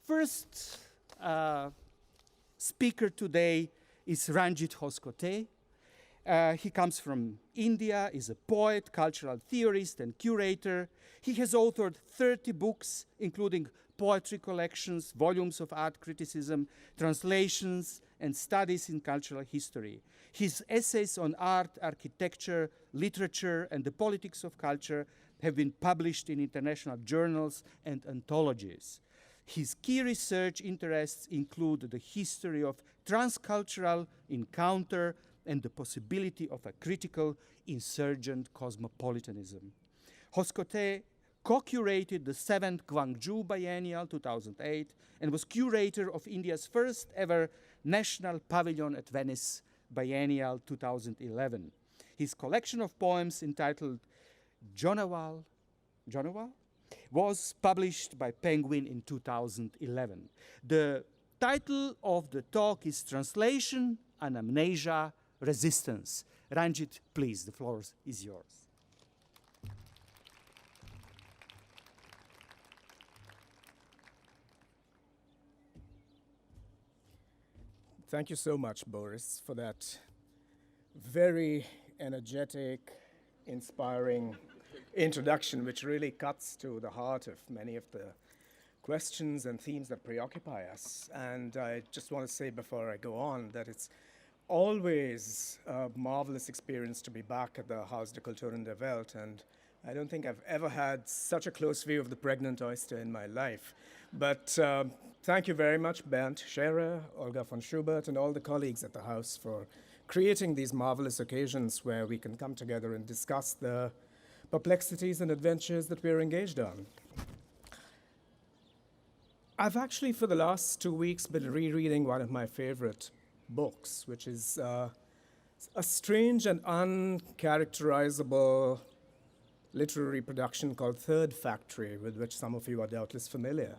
first speaker today is Ranjit Hoskoté. He comes from India, is a poet, cultural theorist, and curator. He has authored 30 books, including poetry collections, volumes of art criticism, translations, and studies in cultural history. His essays on art, architecture, literature, and the politics of culture have been published in international journals and anthologies. His key research interests include the history of transcultural encounter and the possibility of a critical insurgent cosmopolitanism. Hoskoté co-curated the 7th Gwangju Biennial 2008 and was curator of India's first ever National Pavilion at Venice Biennial 2011. His collection of poems entitled Jonawal was published by Penguin in 2011. The title of the talk is Translation, Anamnesia, Resistance. Ranjit, please, the floor is yours. Thank you so much, Boris, for that very energetic, inspiring introduction, which really cuts to the heart of many of the questions and themes that preoccupy us. And I just want to say before I go on that it's always a marvelous experience to be back at the Haus der Kultur in der Welt, and I don't think I've ever had such a close view of the pregnant oyster in my life. But thank you very much, Bernd Scherer, Olga von Schubert, and all the colleagues at the House for creating these marvelous occasions where we can come together and discuss the perplexities and adventures that we're engaged on. I've actually, for the last 2 weeks, been rereading one of my favorite books, which is a strange and uncharacterizable literary production called Third Factory, with which some of you are doubtless familiar.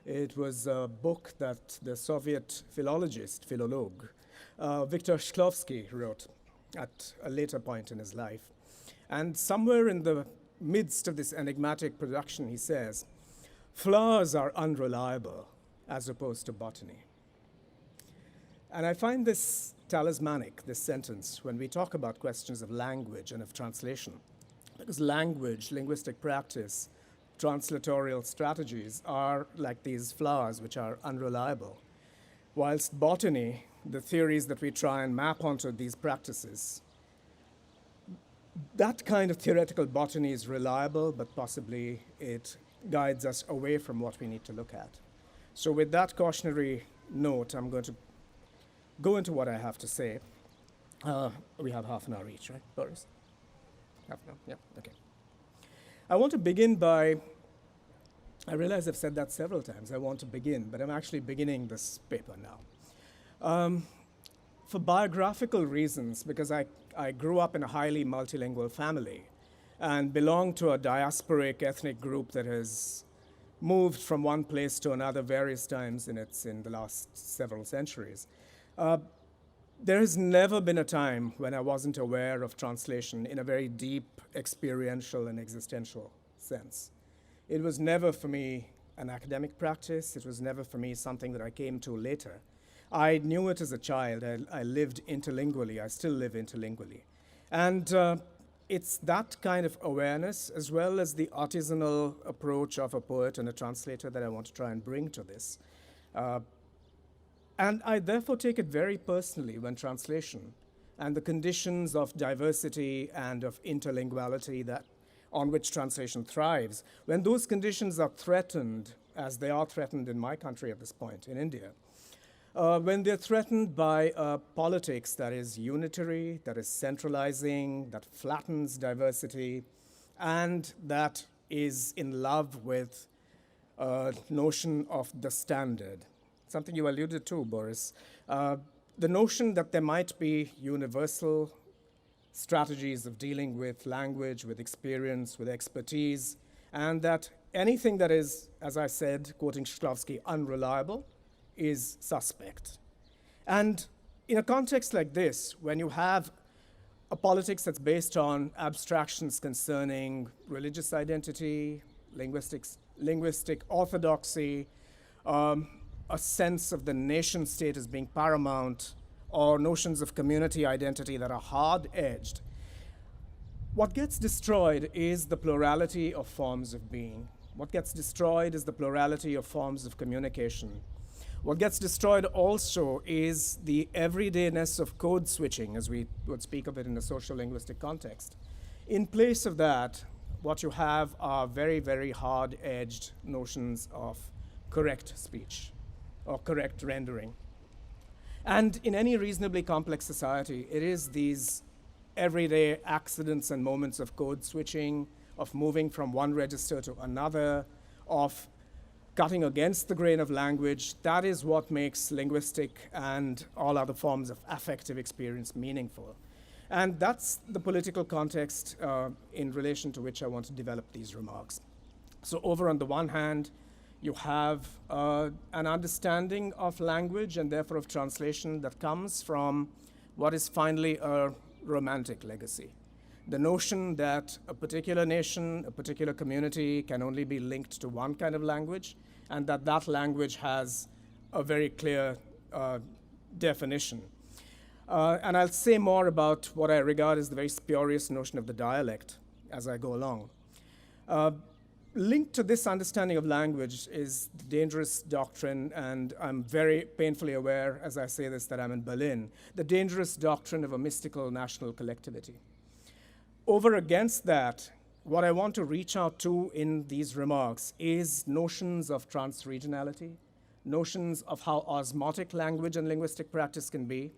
It was a book that the Soviet philologist, Viktor Shklovsky wrote at a later point in his life. And somewhere in the midst of this enigmatic production, he says, flowers are unreliable as opposed to botany. And I find this talismanic, this sentence, when we talk about questions of language and of translation. Because language, linguistic practice, translatorial strategies are like these flowers which are unreliable. Whilst botany, the theories that we try and map onto these practices, that kind of theoretical botany is reliable, but possibly it guides us away from what we need to look at. So with that cautionary note, I'm going to go into what I have to say. We have half an hour each, right, Boris? Half an hour, yeah, okay. I want to begin by, I realize I've said that several times, I want to begin, but I'm actually beginning this paper now. For biographical reasons, because I grew up in a highly multilingual family and belong to a diasporic ethnic group that has moved from one place to another various times in the last several centuries. There has never been a time when I wasn't aware of translation in a very deep, experiential, and existential sense. It was never for me an academic practice. It was never for me something that I came to later. I knew it as a child. I lived interlingually. I still live interlingually. And it's that kind of awareness, as well as the artisanal approach of a poet and a translator, that I want to try and bring to this. And I therefore take it very personally when translation and the conditions of diversity and of interlinguality on which translation thrives, when those conditions are threatened, as they are threatened in my country at this point, in India, when they're threatened by politics that is unitary, that is centralizing, that flattens diversity, and that is in love with a notion of the standard. Something you alluded to, Boris. The notion that there might be universal strategies of dealing with language, with experience, with expertise, and that anything that is, as I said, quoting Shklovsky, unreliable, is suspect. And in a context like this, when you have a politics that's based on abstractions concerning religious identity, linguistic orthodoxy, a sense of the nation state as being paramount, or notions of community identity that are hard-edged. What gets destroyed is the plurality of forms of being. What gets destroyed is the plurality of forms of communication. What gets destroyed also is the everydayness of code switching, as we would speak of it in a social linguistic context. In place of that, what you have are very, very hard-edged notions of correct speech or correct rendering. And in any reasonably complex society, it is these everyday accidents and moments of code switching, of moving from one register to another, of cutting against the grain of language, that is what makes linguistic and all other forms of affective experience meaningful. And that's the political context in relation to which I want to develop these remarks. So over on the one hand, you have an understanding of language and therefore of translation that comes from what is finally a romantic legacy. The notion that a particular nation, a particular community can only be linked to one kind of language, and that that language has a very clear definition. And I'll say more about what I regard as the very spurious notion of the dialect as I go along. Linked to this understanding of language is the dangerous doctrine, and I'm very painfully aware as I say this that I'm in Berlin, the dangerous doctrine of a mystical national collectivity. Over against that, what I want to reach out to in these remarks is notions of transregionality, notions of how osmotic language and linguistic practice can be,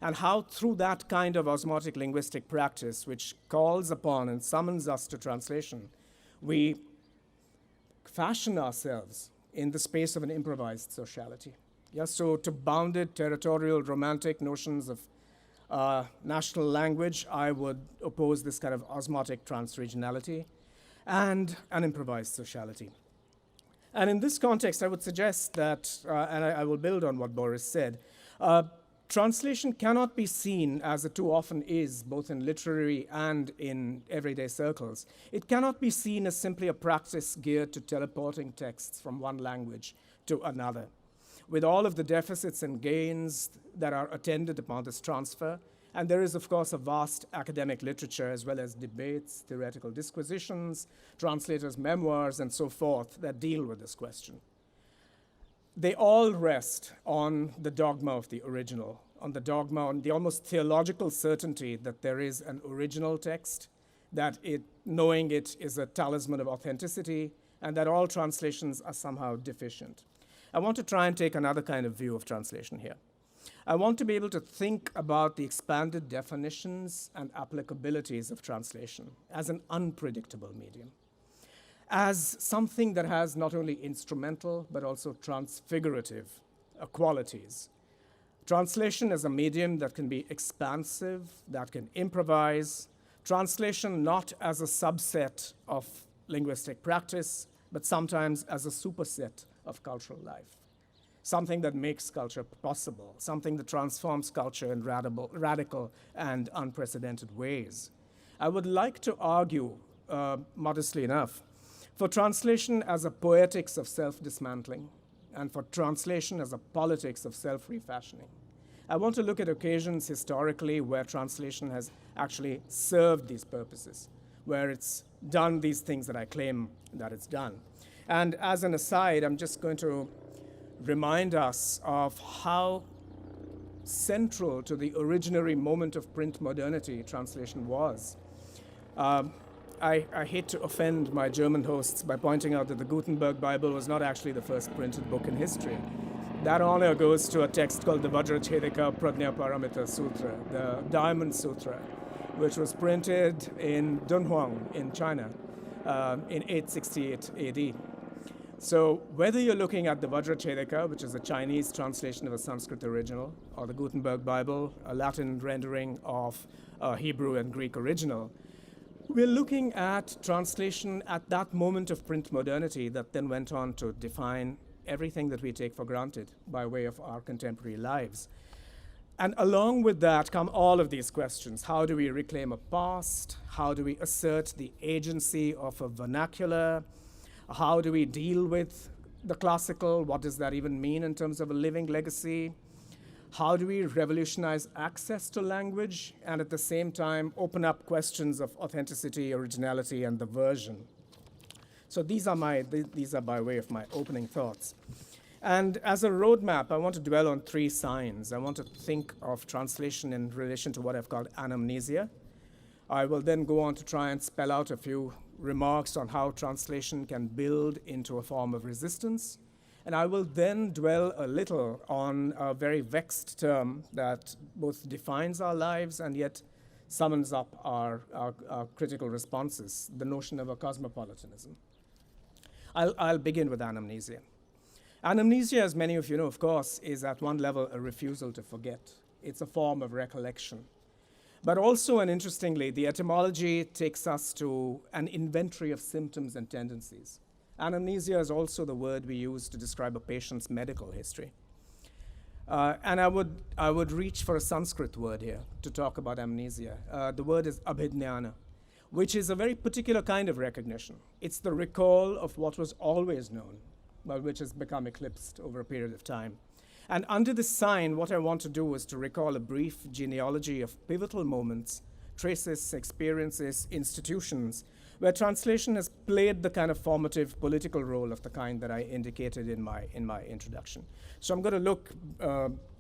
and how through that kind of osmotic linguistic practice, which calls upon and summons us to translation, we fashion ourselves in the space of an improvised sociality. Yes, so to bounded, territorial, romantic notions of national language, I would oppose this kind of osmotic transregionality and an improvised sociality. And in this context, I would suggest that, and I will build on what Boris said, translation cannot be seen, as it too often is, both in literary and in everyday circles. It cannot be seen as simply a practice geared to teleporting texts from one language to another. With all of the deficits and gains that are attendant upon this transfer, and there is, of course, a vast academic literature as well as debates, theoretical disquisitions, translators' memoirs, and so forth that deal with this question. They all rest on the dogma of the original, on the dogma, on the almost theological certainty that there is an original text, that knowing it is a talisman of authenticity, and that all translations are somehow deficient. I want to try and take another kind of view of translation here. I want to be able to think about the expanded definitions and applicabilities of translation as an unpredictable medium, as something that has not only instrumental but also transfigurative qualities. Translation as a medium that can be expansive, that can improvise. Translation not as a subset of linguistic practice, but sometimes as a superset of cultural life. Something that makes culture possible, something that transforms culture in radical and unprecedented ways. I would like to argue, modestly enough, for translation as a poetics of self-dismantling, and for translation as a politics of self-refashioning. I want to look at occasions historically where translation has actually served these purposes, where it's done these things that I claim that it's done. And as an aside, I'm just going to remind us of how central to the originary moment of print modernity translation was. I hate to offend my German hosts by pointing out that the Gutenberg Bible was not actually the first printed book in history. That honor goes to a text called the Vajrachedika Prajnaparamita Sutra, the Diamond Sutra, which was printed in Dunhuang in China in 868 AD. So whether you're looking at the Vajrachedika, which is a Chinese translation of a Sanskrit original, or the Gutenberg Bible, a Latin rendering of a Hebrew and Greek original, we're looking at translation at that moment of print modernity that then went on to define everything that we take for granted by way of our contemporary lives. And along with that come all of these questions. How do we reclaim a past? How do we assert the agency of a vernacular? How do we deal with the classical, what does that even mean in terms of a living legacy? How do we revolutionize access to language and at the same time open up questions of authenticity, originality, and the version? So these are by way of my opening thoughts. And as a roadmap, I want to dwell on three signs. I want to think of translation in relation to what I've called anamnesia. I will then go on to try and spell out a few remarks on how translation can build into a form of resistance. And I will then dwell a little on a very vexed term that both defines our lives and yet summons up our critical responses, the notion of a cosmopolitanism. I'll begin with anamnesia. Anamnesia, as many of you know, of course, is at one level a refusal to forget. It's a form of recollection. But also, and interestingly, the etymology takes us to an inventory of symptoms and tendencies. Anamnesia is also the word we use to describe a patient's medical history. And I would reach for a Sanskrit word here to talk about amnesia. The word is abhidnyana, which is a very particular kind of recognition. It's the recall of what was always known, but which has become eclipsed over a period of time. And under this sign, what I want to do is to recall a brief genealogy of pivotal moments, traces, experiences, institutions, where translation has played the kind of formative political role of the kind that I indicated in my introduction. So I'm going to look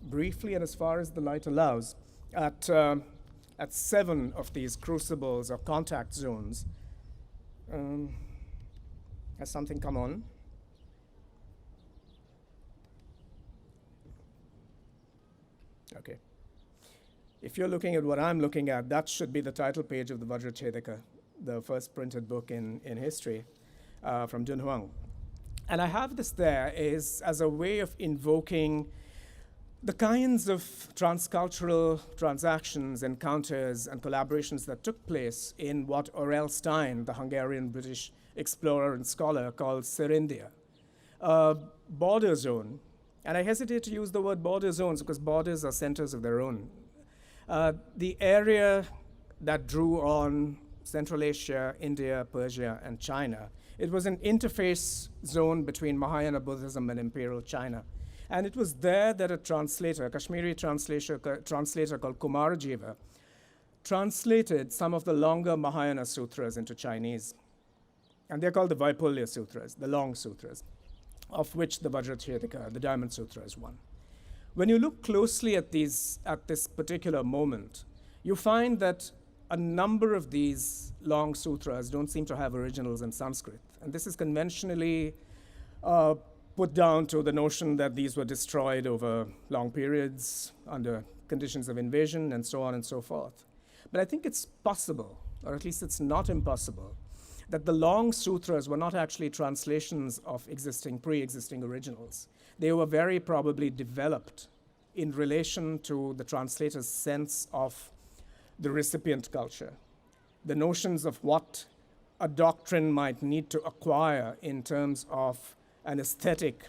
briefly, and as far as the light allows, at 7 of these crucibles or contact zones. Has something come on? Okay. If you're looking at what I'm looking at, that should be the title page of the Vajrachedika, the first printed book in history from Dunhuang. And I have this there as a way of invoking the kinds of transcultural transactions, encounters, and collaborations that took place in what Aurel Stein, the Hungarian-British explorer and scholar, called Serindia, a border zone. And I hesitate to use the word border zones because borders are centers of their own. The area that drew on Central Asia, India, Persia, and China. It was an interface zone between Mahayana Buddhism and Imperial China. And it was there that a translator, a Kashmiri translator called Kumarajiva, translated some of the longer Mahayana sutras into Chinese. And they're called the Vaipulya Sutras, the long sutras, of which the Vajrachedika, the Diamond Sutra, is one. When you look closely at this particular moment, you find that a number of these long sutras don't seem to have originals in Sanskrit. And this is conventionally put down to the notion that these were destroyed over long periods under conditions of invasion and so on and so forth. But I think it's possible, or at least it's not impossible, that the long sutras were not actually translations of pre-existing originals. They were very probably developed in relation to the translator's sense of the recipient culture, the notions of what a doctrine might need to acquire in terms of an aesthetic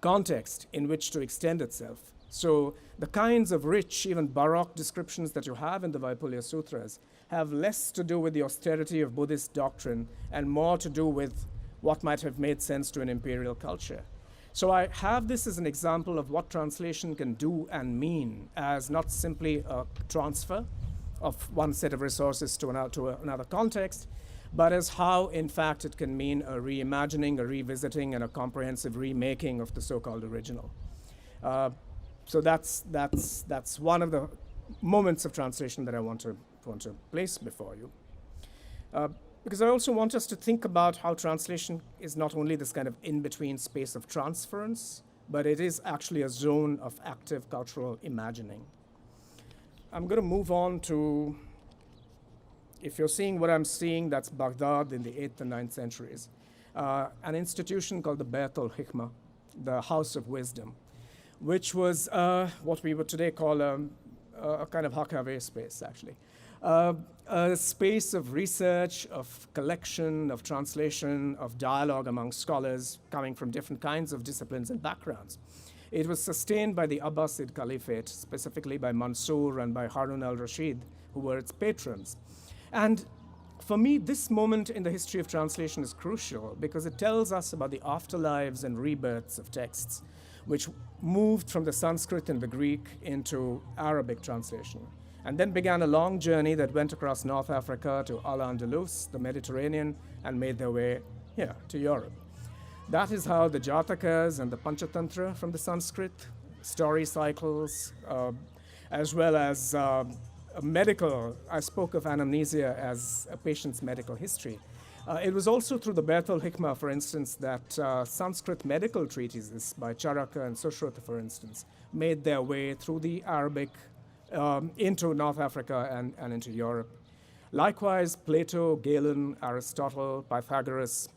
context in which to extend itself. So the kinds of rich, even Baroque descriptions that you have in the Vaipulya Sutras have less to do with the austerity of Buddhist doctrine and more to do with what might have made sense to an imperial culture. So I have this as an example of what translation can do and mean as not simply a transfer of one set of resources to another context, but as how, in fact, it can mean a reimagining, a revisiting, and a comprehensive remaking of the so-called original. So that's one of the moments of translation that I want to place before you. Because I also want us to think about how translation is not only this kind of in-between space of transference, but it is actually a zone of active cultural imagining. I'm going to move on to, if you're seeing what I'm seeing, that's Baghdad in the 8th and 9th centuries. An institution called the Bayt al-Hikmah, the House of Wisdom, which was what we would today call a kind of Hakave space, actually. A space of research, of collection, of translation, of dialogue among scholars coming from different kinds of disciplines and backgrounds. It was sustained by the Abbasid Caliphate, specifically by Mansur and by Harun al-Rashid, who were its patrons. And For me, this moment in the history of translation is crucial because it tells us about the afterlives and rebirths of texts, which moved from the Sanskrit and the Greek into Arabic translation, and then began a long journey that went across North Africa to Al-Andalus, the Mediterranean, and made their way here to Europe. That is how the Jatakas and the Panchatantra from the Sanskrit, story cycles, as well as medical, I spoke of Anamnesia as a patient's medical history. It was also through the Beit al-Hikmah, for instance, that Sanskrit medical treatises by Charaka and Sushrota, for instance, made their way through the Arabic into North Africa and into Europe. Likewise, Plato, Galen, Aristotle, Pythagoras,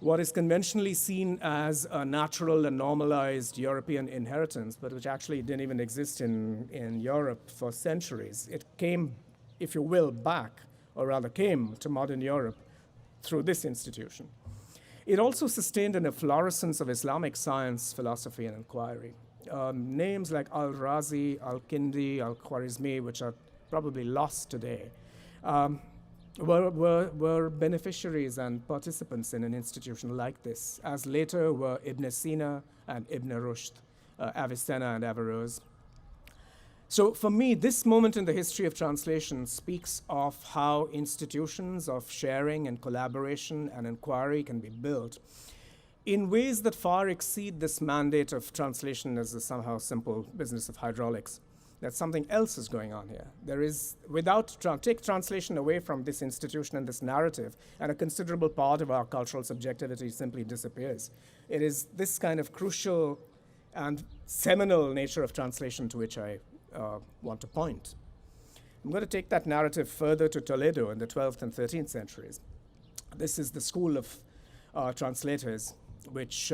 what is conventionally seen as a natural and normalized European inheritance, but which actually didn't even exist in Europe for centuries. It came, if you will, back, or rather came to modern Europe through this institution. It also sustained an efflorescence of Islamic science, philosophy, and inquiry. Names like Al-Razi, Al-Kindi, Al-Khwarizmi, which are probably lost today, were beneficiaries and participants in an institution like this, as later were Ibn Sina and Ibn Rushd, Avicenna and Averroes. So for me, this moment in the history of translation speaks of how institutions of sharing and collaboration and inquiry can be built in ways that far exceed this mandate of translation as a somehow simple business of hydraulics. That something else is going on here. There is, take translation away from this institution and this narrative, and a considerable part of our cultural subjectivity simply disappears. It is this kind of crucial and seminal nature of translation to which I want to point. I'm going to take that narrative further to Toledo in the 12th and 13th centuries. This is the school of translators, which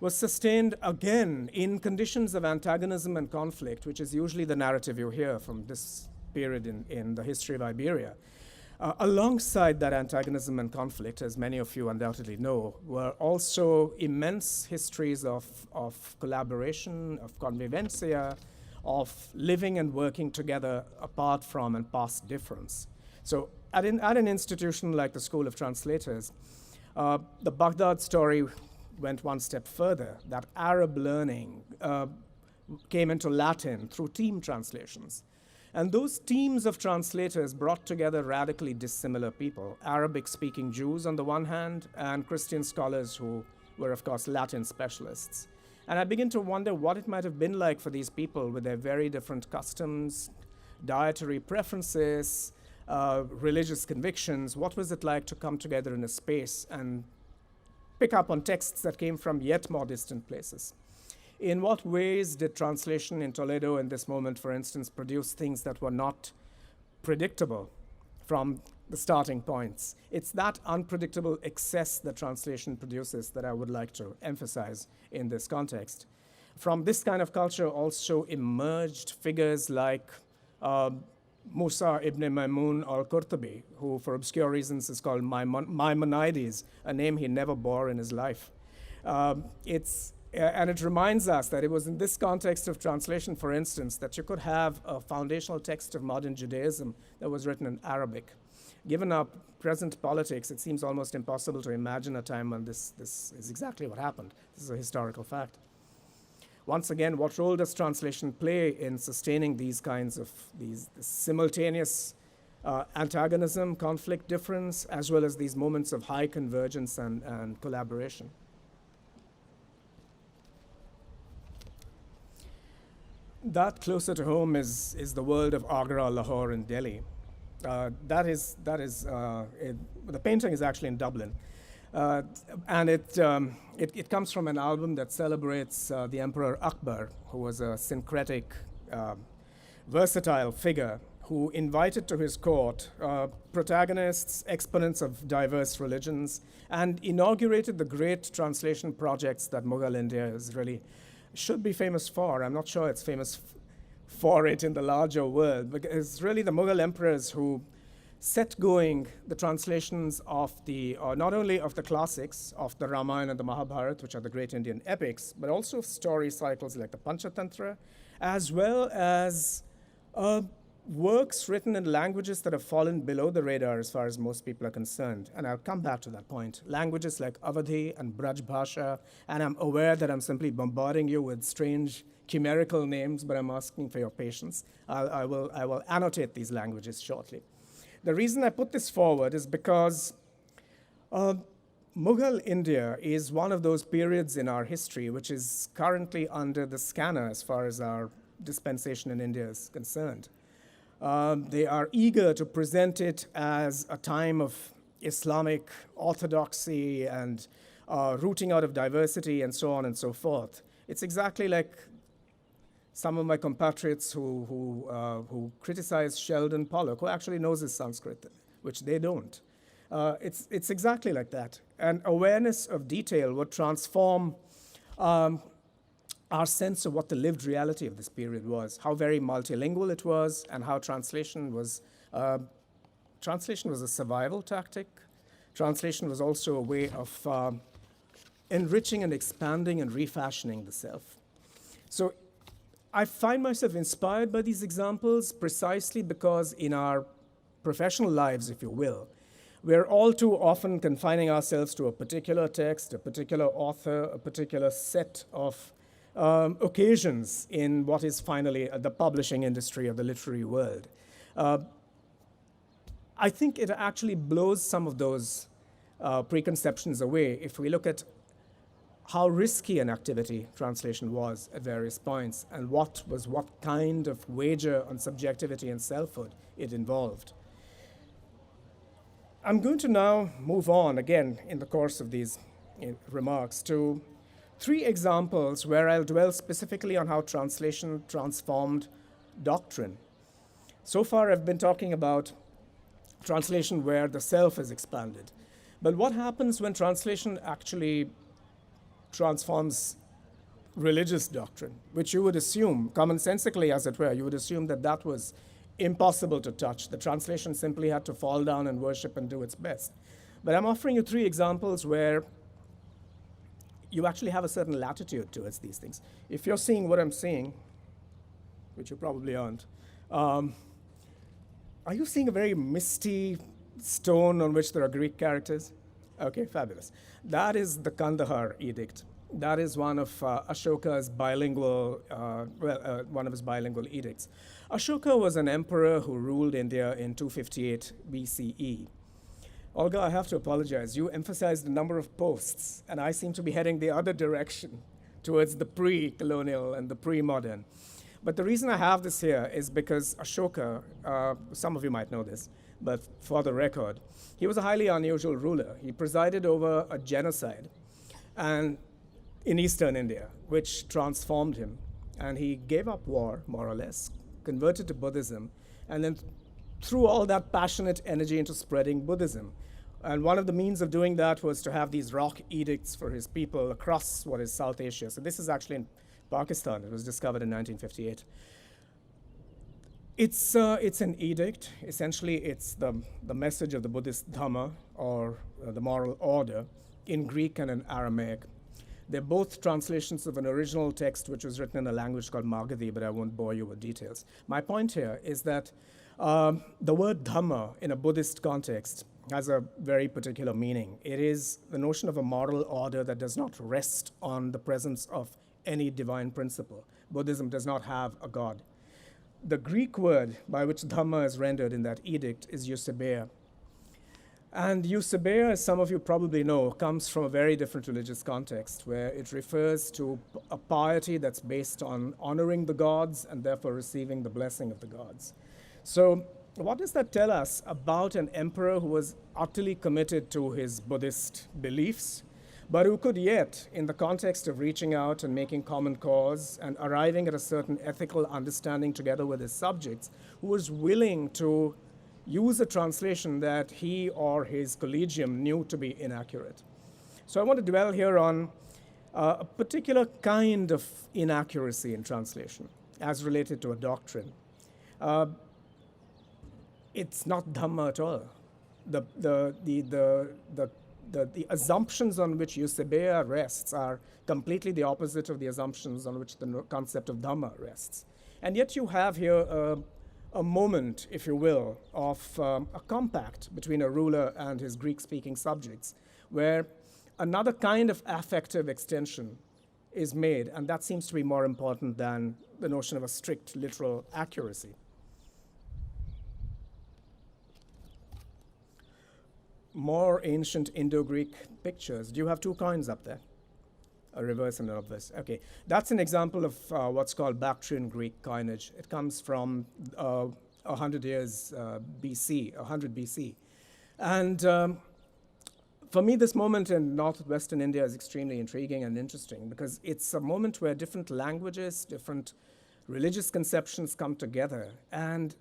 was sustained again in conditions of antagonism and conflict, which is usually the narrative you hear from this period in the history of Iberia. Alongside that antagonism and conflict, as many of you undoubtedly know, were also immense histories of collaboration, of convivencia, of living and working together apart from and past difference. So at an institution like the School of Translators, the Baghdad story went one step further, that Arab learning came into Latin through team translations. And those teams of translators brought together radically dissimilar people, Arabic-speaking Jews on the one hand, and Christian scholars who were, of course, Latin specialists. And I begin to wonder what it might have been like for these people with their very different customs, dietary preferences, religious convictions. What was it like to come together in a space and pick up on texts that came from yet more distant places? In what ways did translation in Toledo in this moment, for instance, produce things that were not predictable from the starting points? It's that unpredictable excess that translation produces that I would like to emphasize in this context. From this kind of culture also emerged figures like Musa ibn Maimun al-Qurtubi, who for obscure reasons is called Maimonides, a name he never bore in his life. And it reminds us that it was in this context of translation, for instance, that you could have a foundational text of modern Judaism that was written in Arabic. Given our present politics, it seems almost impossible to imagine a time when this is exactly what happened. This is a historical fact. Once again, what role does translation play in sustaining these kinds of this simultaneous antagonism, conflict, difference, as well as these moments of high convergence and collaboration? That closer to home is the world of Agra, Lahore, and Delhi. The painting is actually in Dublin. And it comes from an album that celebrates the Emperor Akbar, who was a syncretic, versatile figure who invited to his court protagonists, exponents of diverse religions, and inaugurated the great translation projects that Mughal India should be famous for. I'm not sure it's famous for it in the larger world, but it's really the Mughal emperors who set going the translations of not only of the classics, of the Ramayana and the Mahabharata, which are the great Indian epics, but also of story cycles like the Panchatantra, as well as works written in languages that have fallen below the radar as far as most people are concerned. And I'll come back to that point. Languages like Awadhi and Braj Bhasha, and I'm aware that I'm simply bombarding you with strange chimerical names, but I'm asking for your patience. I will annotate these languages shortly. The reason I put this forward is because Mughal India is one of those periods in our history which is currently under the scanner as far as our dispensation in India is concerned. They are eager to present it as a time of Islamic orthodoxy and rooting out of diversity and so on and so forth. It's exactly like some of my compatriots who criticize Sheldon Pollock, who actually knows his Sanskrit, which they don't. It's exactly like that. And awareness of detail would transform our sense of what the lived reality of this period was, how very multilingual it was, and how translation was a survival tactic. Translation was also a way of enriching and expanding and refashioning the self. So I find myself inspired by these examples precisely because in our professional lives, if you will, we're all too often confining ourselves to a particular text, a particular author, a particular set of occasions in what is finally the publishing industry of the literary world. I think it actually blows some of those preconceptions away if we look at how risky an activity translation was at various points and what kind of wager on subjectivity and selfhood it involved. I'm going to now move on again in the course of these remarks to 3 examples where I'll dwell specifically on how translation transformed doctrine. So far I've been talking about translation where the self is expanded. But what happens when translation actually transforms religious doctrine, which you would assume, commonsensically as it were, you would assume that that was impossible to touch. The translation simply had to fall down and worship and do its best. But I'm offering you 3 examples where you actually have a certain latitude towards these things. If you're seeing what I'm seeing, which you probably aren't, are you seeing a very misty stone on which there are Greek characters? Okay, fabulous. That is the Kandahar Edict. That is one of Ashoka's bilingual, one of his bilingual edicts. Ashoka was an emperor who ruled India in 258 BCE. Olga, I have to apologize. You emphasized the number of posts, and I seem to be heading the other direction towards the pre-colonial and the pre-modern. But the reason I have this here is because Ashoka, some of you might know this, but for the record, he was a highly unusual ruler. He presided over a genocide and in eastern India, which transformed him. And he gave up war, more or less, converted to Buddhism, and then threw all that passionate energy into spreading Buddhism. And one of the means of doing that was to have these rock edicts for his people across what is South Asia. So this is actually in Pakistan. It was discovered in 1958. It's an edict. Essentially, it's the message of the Buddhist Dhamma, or the moral order, in Greek and in Aramaic. They're both translations of an original text which was written in a language called Magadhi, but I won't bore you with details. My point here is that the word Dhamma in a Buddhist context has a very particular meaning. It is the notion of a moral order that does not rest on the presence of any divine principle. Buddhism does not have a god. The Greek word by which Dhamma is rendered in that edict is Eusebeia. And Eusebeia, as some of you probably know, comes from a very different religious context where it refers to a piety that's based on honoring the gods and therefore receiving the blessing of the gods. So what does that tell us about an emperor who was utterly committed to his Buddhist beliefs, but who could yet, in the context of reaching out and making common cause and arriving at a certain ethical understanding together with his subjects, who was willing to use a translation that he or his collegium knew to be inaccurate? So I want to dwell here on a particular kind of inaccuracy in translation as related to a doctrine. It's not Dhamma at all. The assumptions on which Eusebeia rests are completely the opposite of the assumptions on which the concept of Dhamma rests. And yet you have here a moment, if you will, of a compact between a ruler and his Greek-speaking subjects, where another kind of affective extension is made, and that seems to be more important than the notion of a strict literal accuracy. More ancient Indo-Greek pictures. Do you have two coins up there? A reverse and an obverse. Okay, that's an example of what's called Bactrian Greek coinage. It comes from 100 years BC, 100 BC. And for me, this moment in northwestern India is extremely intriguing and interesting because it's a moment where different languages, different religious conceptions come together. And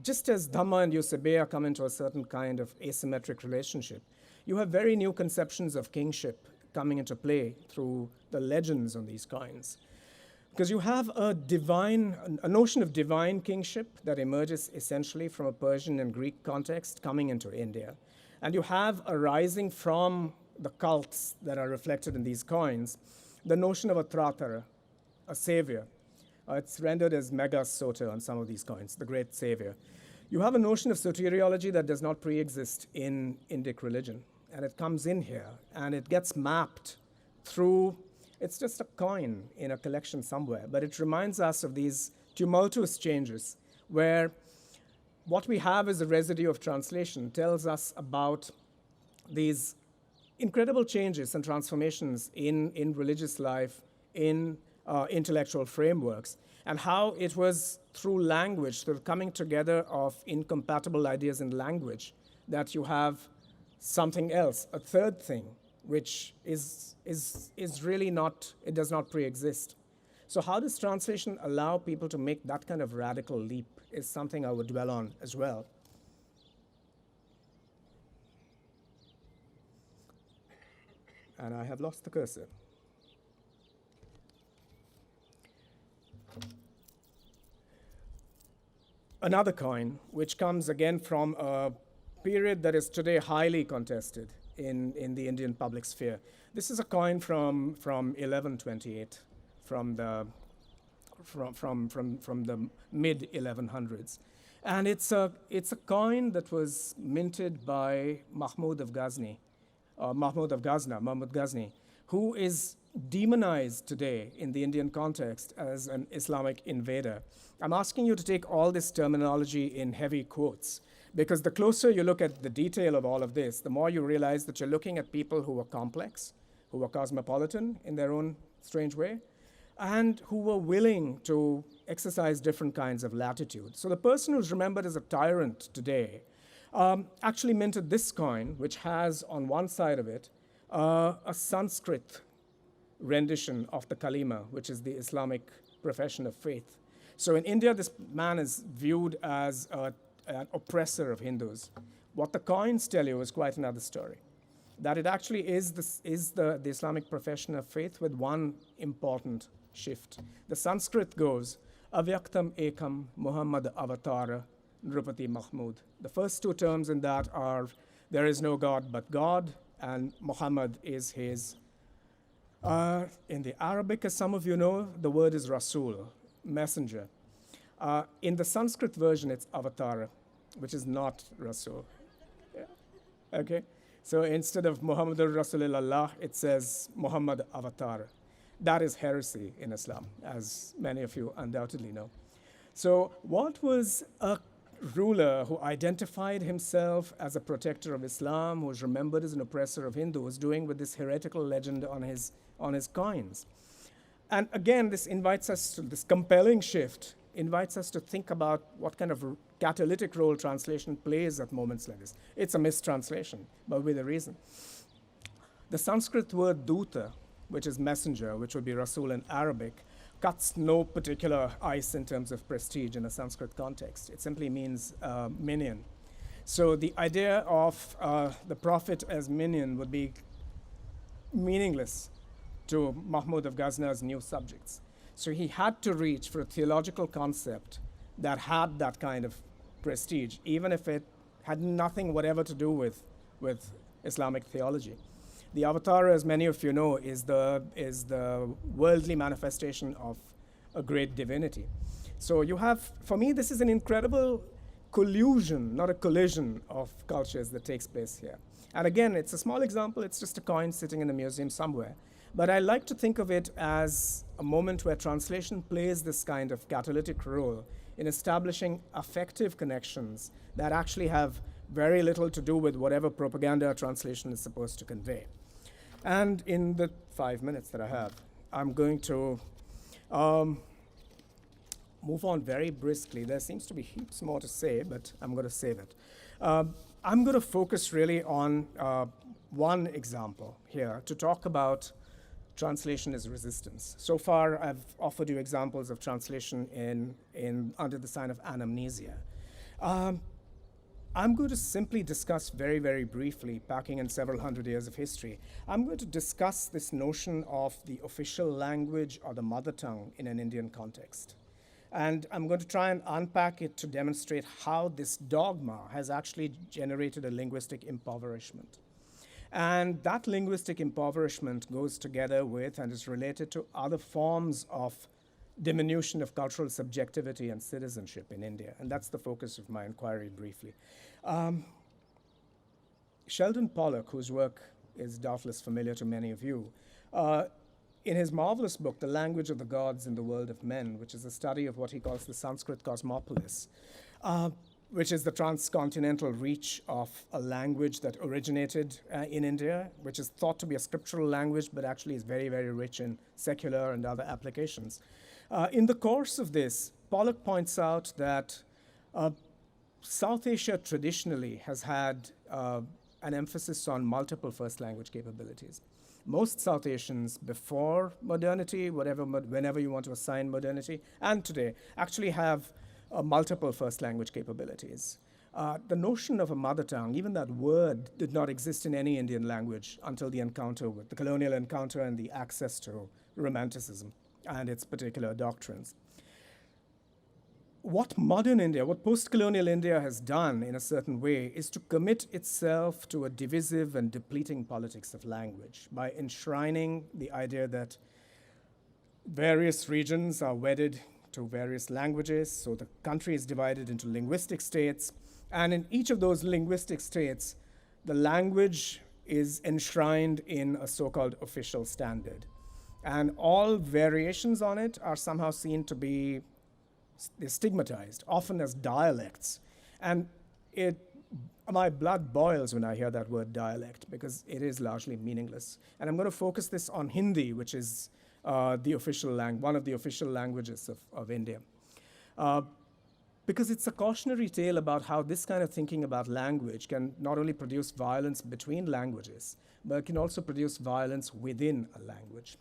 just as Dhamma and Eusebeia come into a certain kind of asymmetric relationship, you have very new conceptions of kingship coming into play through the legends on these coins. Because you have a notion of divine kingship that emerges essentially from a Persian and Greek context coming into India. And you have arising from the cults that are reflected in these coins, the notion of a Tratara, a savior. It's rendered as Mega Sota on some of these coins, the great savior. You have a notion of soteriology that does not pre-exist in Indic religion. And it comes in here, and it gets mapped through, it's just a coin in a collection somewhere, but it reminds us of these tumultuous changes where what we have as a residue of translation tells us about these incredible changes and transformations in religious life, in intellectual frameworks, and how it was through language, through coming together of incompatible ideas in language, that you have something else, a third thing, which is really not, it does not pre-exist. So how does translation allow people to make that kind of radical leap is something I would dwell on as well. And I have lost the cursor. Another coin, which comes again from a period that is today highly contested in the Indian public sphere. This is a coin from 1128, from the mid 1100s, and it's a coin that was minted by Mahmud of Ghazni, Mahmud Ghazni, who is demonized today in the Indian context as an Islamic invader. I'm asking you to take all this terminology in heavy quotes, because the closer you look at the detail of all of this, the more you realize that you're looking at people who were complex, who were cosmopolitan in their own strange way, and who were willing to exercise different kinds of latitude. So the person who's remembered as a tyrant today actually minted this coin, which has on one side of it a Sanskrit rendition of the Kalima, which is the Islamic profession of faith. So in India, this man is viewed as an oppressor of Hindus. What the coins tell you is quite another story. That it actually is the Islamic profession of faith with one important shift. The Sanskrit goes, Avyaktam Ekam Muhammad Avatara Nrupati Mahmud. The first two terms in that are, there is no God but God, and Muhammad is his. In the Arabic, as some of you know, the word is Rasul, messenger. In the Sanskrit version, it's Avatara, which is not Rasul. Yeah. Okay? So instead of Muhammadur Rasulillah, it says Muhammad Avatar. That is heresy in Islam, as many of you undoubtedly know. So what was a ruler who identified himself as a protector of Islam, who was remembered as an oppressor of Hindus, doing with this heretical legend on his coins? And again, this invites us to this compelling shift, invites us to think about what kind of catalytic role translation plays at moments like this. It's a mistranslation, but with a reason. The Sanskrit word duta, which is messenger, which would be Rasul in Arabic, cuts no particular ice in terms of prestige in a Sanskrit context. It simply means minion. So the idea of the prophet as minion would be meaningless to Mahmud of Ghazna's new subjects. So he had to reach for a theological concept that had that kind of prestige, even if it had nothing whatever to do with Islamic theology. The avatar, as many of you know, is the worldly manifestation of a great divinity. So you have, for me, this is an incredible collusion, not a collision of cultures that takes place here. And again, it's a small example, it's just a coin sitting in a museum somewhere. But I like to think of it as a moment where translation plays this kind of catalytic role in establishing affective connections that actually have very little to do with whatever propaganda a translation is supposed to convey. And in the 5 minutes that I have, I'm going to move on very briskly. There seems to be heaps more to say, but I'm going to save it. I'm going to focus really on one example here to talk about translation as resistance. So far, I've offered you examples of translation under the sign of anamnesia. I'm going to simply discuss very, very briefly, packing in several hundred years of history. I'm going to discuss this notion of the official language or the mother tongue in an Indian context. And I'm going to try and unpack it to demonstrate how this dogma has actually generated a linguistic impoverishment. And that linguistic impoverishment goes together with and is related to other forms of diminution of cultural subjectivity and citizenship in India. And that's the focus of my inquiry briefly. Sheldon Pollock, whose work is doubtless familiar to many of you, in his marvelous book, The Language of the Gods in the World of Men, which is a study of what he calls the Sanskrit cosmopolis, which is the transcontinental reach of a language that originated in India, which is thought to be a scriptural language, but actually is very, very rich in secular and other applications. In the course of this, Pollock points out that South Asia traditionally has had an emphasis on multiple first language capabilities. Most South Asians before modernity, whenever you want to assign modernity, and today, actually have multiple first language capabilities. The notion of a mother tongue, even that word, did not exist in any Indian language until the encounter with the colonial encounter and the access to Romanticism and its particular doctrines. What modern India, what post-colonial India has done in a certain way is to commit itself to a divisive and depleting politics of language by enshrining the idea that various regions are wedded to various languages, so the country is divided into linguistic states, and in each of those linguistic states, the language is enshrined in a so-called official standard. And all variations on it are somehow seen to be stigmatized, often as dialects. And my blood boils when I hear that word dialect, because it is largely meaningless. And I'm going to focus this on Hindi, which is one of the official languages of India. Because it's a cautionary tale about how this kind of thinking about language can not only produce violence between languages, but can also produce violence within a language.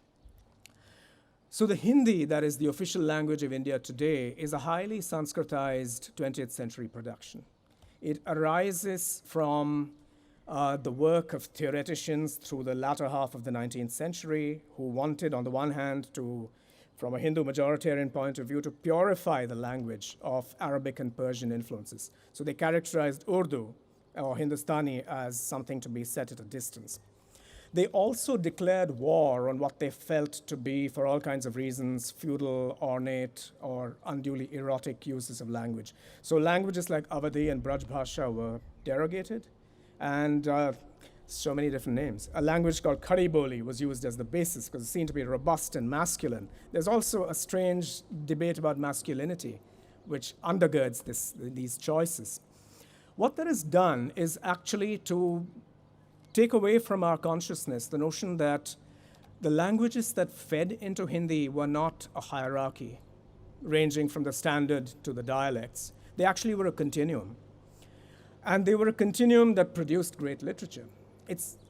So the Hindi, that is the official language of India today, is a highly Sanskritized 20th century production. It arises from the work of theoreticians through the latter half of the 19th century who wanted, on the one hand, from a Hindu majoritarian point of view, to purify the language of Arabic and Persian influences. So they characterized Urdu or Hindustani as something to be set at a distance. They also declared war on what they felt to be, for all kinds of reasons, feudal, ornate, or unduly erotic uses of language. So languages like Awadhi and Braj Bhasha were derogated, and so many different names. A language called Khadi Boli was used as the basis because it seemed to be robust and masculine. There's also a strange debate about masculinity, which undergirds these choices. What that has done is actually to take away from our consciousness the notion that the languages that fed into Hindi were not a hierarchy ranging from the standard to the dialects. They actually were a continuum. And they were a continuum that produced great literature.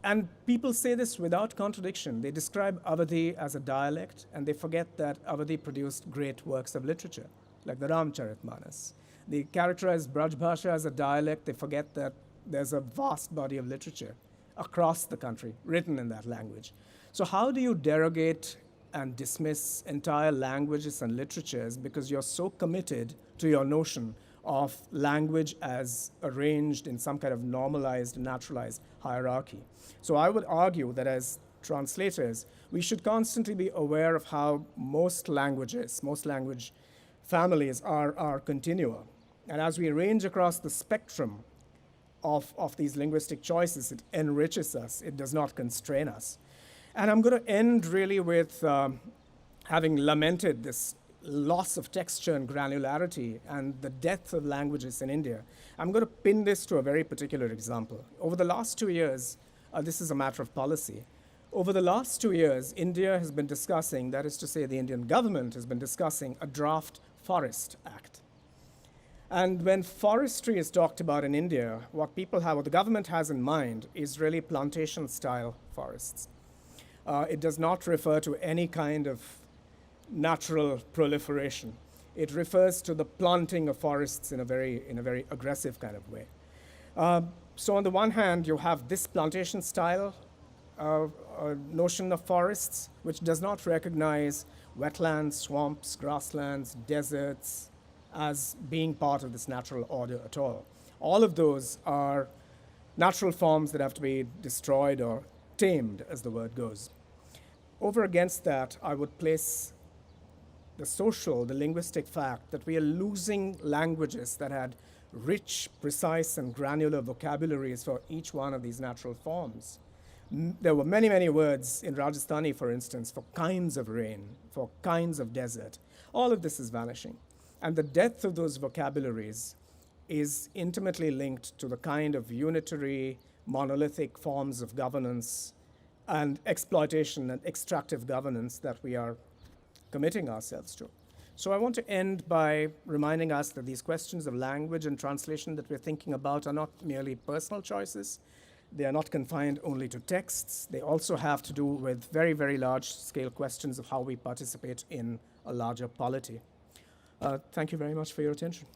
And people say this without contradiction. They describe Awadhi as a dialect, and they forget that Awadhi produced great works of literature, like the Ramcharitmanas. They characterize Braj Bhasha as a dialect. They forget that there's a vast body of literature across the country written in that language. So how do you derogate and dismiss entire languages and literatures because you're so committed to your notion of language as arranged in some kind of normalized, naturalized hierarchy? So I would argue that as translators, we should constantly be aware of how most language families are continua. And as we range across the spectrum of these linguistic choices, it enriches us, it does not constrain us. And I'm going to end really with having lamented this loss of texture and granularity and the death of languages in India. I'm going to pin this to a very particular example. Over the last 2 years, this is a matter of policy. Over the last 2 years, India has been discussing, that is to say, the Indian government has been discussing a draft Forest Act. And when forestry is talked about in India, what the government has in mind is really plantation-style forests. It does not refer to any kind of natural proliferation. It refers to the planting of forests in a very aggressive kind of way. So on the one hand, you have this plantation-style notion of forests, which does not recognize wetlands, swamps, grasslands, deserts as being part of this natural order at all. All of those are natural forms that have to be destroyed or tamed, as the word goes. Over against that, I would place the linguistic fact that we are losing languages that had rich, precise, and granular vocabularies for each one of these natural forms. There were many, many words in Rajasthani, for instance, for kinds of rain, for kinds of desert. All of this is vanishing. And the death of those vocabularies is intimately linked to the kind of unitary, monolithic forms of governance and exploitation and extractive governance that we are committing ourselves to. So I want to end by reminding us that these questions of language and translation that we're thinking about are not merely personal choices. They are not confined only to texts. They also have to do with very, very large-scale questions of how we participate in a larger polity. Thank you very much for your attention.